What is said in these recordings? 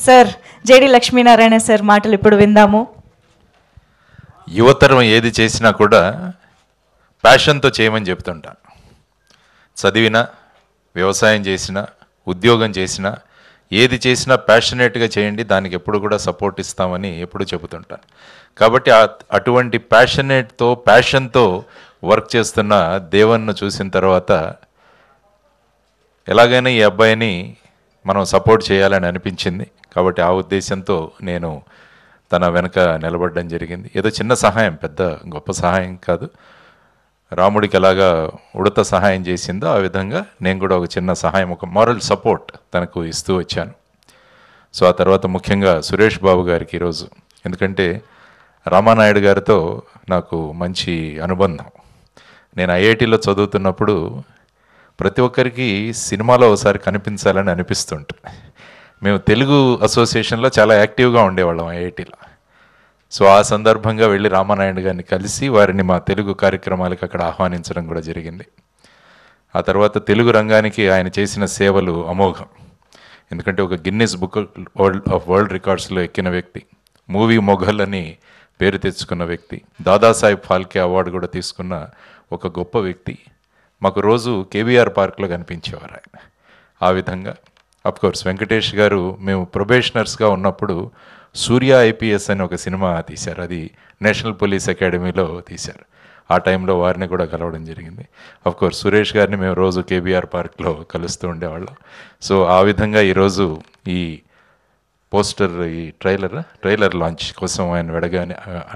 Sir JD Lakshminarayana sir మాటలు ఇప్పుడు విందాము. యువతరం ఏది చేసినా కూడా ప్యాషన్తో చేయమని చెప్తుంటా. చదివినా, వ్యవసాయం చేసినా, ఉద్యోగం చేసినా, ఏది చేసినా ప్యాషనేట్గా చేయండి, దానికి ఎప్పుడు కూడా సపోర్ట్ ఇస్తామని ఎప్పుడు చెబుతుంటాను. కాబట్టి అటువంటి ప్యాషన్తో వర్క్ చేస్తున్న దేవన్ను చూసిన తర్వాత ఎలాగైనా ఈ అబ్బాయిని మనం సపోర్ట్ చేయాలని అనిపించింది. కాబట్టి ఆ ఉద్దేశంతో నేను తన వెనక నిలబడడం జరిగింది. ఏదో చిన్న సహాయం, పెద్ద గొప్ప సహాయం కాదు. రాముడికి ఎలాగా ఉడత సహాయం చేసిందో ఆ విధంగా నేను కూడా ఒక చిన్న సహాయం, ఒక మారల్ సపోర్ట్ తనకు ఇస్తూ వచ్చాను. సో ఆ తర్వాత ముఖ్యంగా సురేష్ బాబు గారికి ఈరోజు, ఎందుకంటే రామానాయుడు గారితో నాకు మంచి అనుబంధం. నేను ఐఐటీలో చదువుతున్నప్పుడు ప్రతి ఒక్కరికి సినిమాలో ఒకసారి కనిపించాలని అనిపిస్తుంటుంది. మేము తెలుగు అసోసియేషన్లో చాలా యాక్టివ్గా ఉండేవాళ్ళం ఐఐటీలో. సో ఆ సందర్భంగా వెళ్ళి రామానాయుడు గారిని కలిసి వారిని మా తెలుగు కార్యక్రమాలకు అక్కడ ఆహ్వానించడం కూడా జరిగింది. ఆ తర్వాత తెలుగు రంగానికి ఆయన చేసిన సేవలు అమోఘం. ఎందుకంటే ఒక గిన్నిస్ బుక్ ఆఫ్ వరల్డ్ రికార్డ్స్లో ఎక్కిన వ్యక్తి, మూవీ మొఘల్ అని పేరు తెచ్చుకున్న వ్యక్తి, దాదాసాహెబ్ ఫాల్కే అవార్డు కూడా తీసుకున్న ఒక గొప్ప వ్యక్తి. మాకు రోజు కేబీఆర్ పార్క్లో కనిపించేవారు ఆయన. ఆ విధంగా అఫ్కోర్స్ వెంకటేష్ గారు మేము ప్రొబేషనర్స్గా ఉన్నప్పుడు సూర్య ఐపీఎస్ అని ఒక సినిమా తీశారు. అది నేషనల్ పోలీస్ అకాడమీలో తీశారు. ఆ టైంలో వారిని కూడా కలవడం జరిగింది. అఫ్కోర్స్ సురేష్ గారిని మేము రోజు కేబీఆర్ పార్క్లో కలుస్తూ ఉండేవాళ్ళం. సో ఆ విధంగా ఈరోజు ఈ పోస్టర్, ఈ ట్రైలర్ లాంచ్ కోసం ఆయన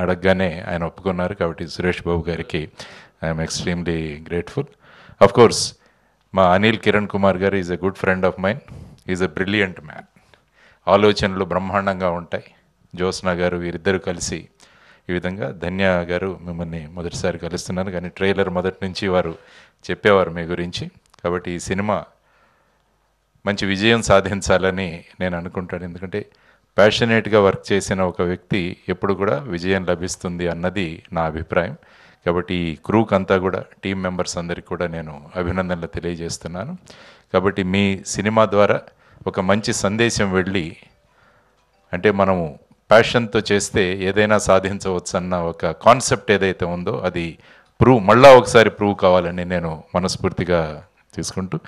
అడగగానే ఆయన ఒప్పుకున్నారు. కాబట్టి సురేష్ బాబు గారికి ఐఎమ్ ఎక్స్ట్రీమ్లీ గ్రేట్ఫుల్. అఫ్కోర్స్ మా Anil Kiran Kumar garu is a good friend of mine. Is a brilliant man. ఆలోచనలు బ్రహ్మాండంగా ఉంటాయి. జ్యోత్స్న గారు వీరిద్దరూ కలిసి ఈ విధంగా, ధన్య గారు మిమ్మల్ని మొదటిసారి కలుస్తున్నాను, కానీ ట్రైలర్ మొదటి నుంచి వారు చెప్పేవారు మీ గురించి. కాబట్టి ఈ సినిమా మంచి విజయం సాధించాలని నేను అనుకుంటాను. ఎందుకంటే ప్యాషనేట్గా వర్క్ చేసిన ఒక వ్యక్తి ఎప్పుడు కూడా విజయం లభిస్తుంది అన్నది నా అభిప్రాయం. కాబట్టి ఈ క్రూక్ అంతా కూడా, టీం మెంబర్స్ అందరికీ కూడా నేను అభినందనలు తెలియజేస్తున్నాను. కాబట్టి మీ సినిమా ద్వారా ఒక మంచి సందేశం వెళ్ళి, అంటే మనము ప్యాషన్తో చేస్తే ఏదైనా సాధించవచ్చు అన్న ఒక కాన్సెప్ట్ ఏదైతే ఉందో అది మళ్ళా ఒకసారి ప్రూవ్ కావాలని నేను మనస్ఫూర్తిగా తీసుకుంటూ,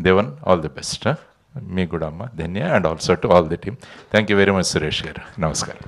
దేవన్ ఆల్ ది బెస్ట్. మీకు కూడా అమ్మ Dhanya, and also to all the team. Thank you very much Suresh garu. నమస్కారం.